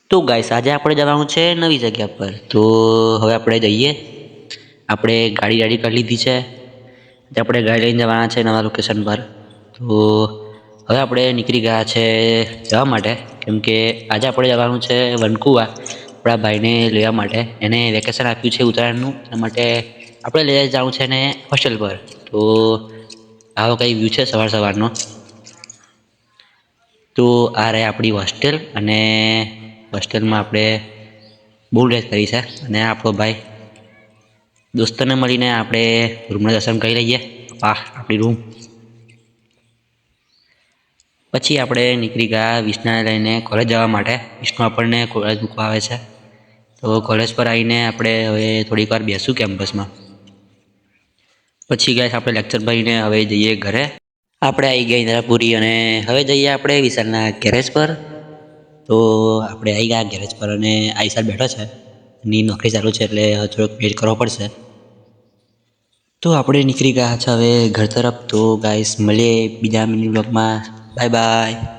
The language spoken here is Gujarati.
તો ગાઈસ આજે આપણે જવાનું છે નવી જગ્યા પર. તો હવે આપણે જઈએ. આપણે ગાડી કરી લીધી છે. આજે આપણે ગાડી લઈને જવાના છે નવા લોકેશન પર. તો હવે આપણે નીકળી ગયા છે જવા માટે, કેમ કે આજે આપણે જવાનું છે વનકુવા આપણા ભાઈને લેવા માટે. એને વેકેશન આપ્યું છે ઉત્તરાયણનું, એના માટે આપણે લઈ જવાનું છે એને હોસ્ટેલ પર. તો આવો કંઈ વ્યૂ છે સવારનો. તો આ રહે આપણી હોસ્ટેલ, અને હોસ્ટેલમાં આપણે બહુ લેટ કરી છે. અને આપણો ભાઈ દોસ્તોને મળીને આપણે રૂમના દર્શન કરી લઈએ. આપણી રૂમ પછી આપણે નીકળી ગયા વિષ્ણુને લઈને કોલેજ જવા માટે. વિષ્ણુ આપણને કોલેજ મૂકવા આવે છે. તો કોલેજ પર આવીને આપણે હવે થોડીક વાર બેસું કેમ્પસમાં. પછી ગાઈસ આપણે લેક્ચર ભરીને હવે જઈએ ઘરે. આપણે આવી ગયા ઇન્દ્રાપુરી, અને હવે જઈએ આપણે વિશાલના ગેરેજ પર. તો આપણે આવી ગયા ગેરેજ પર, અને આઈસાર બેઠો છે. એની નોકરી ચાલુ છે એટલે થોડોક વેઇટ કરવો પડશે. તો આપણે નીકળી ગયા છે હવે ઘર તરફ. તો ગાઈસ મળીએ બીજા મિની બ્લોગમાં. Bye bye.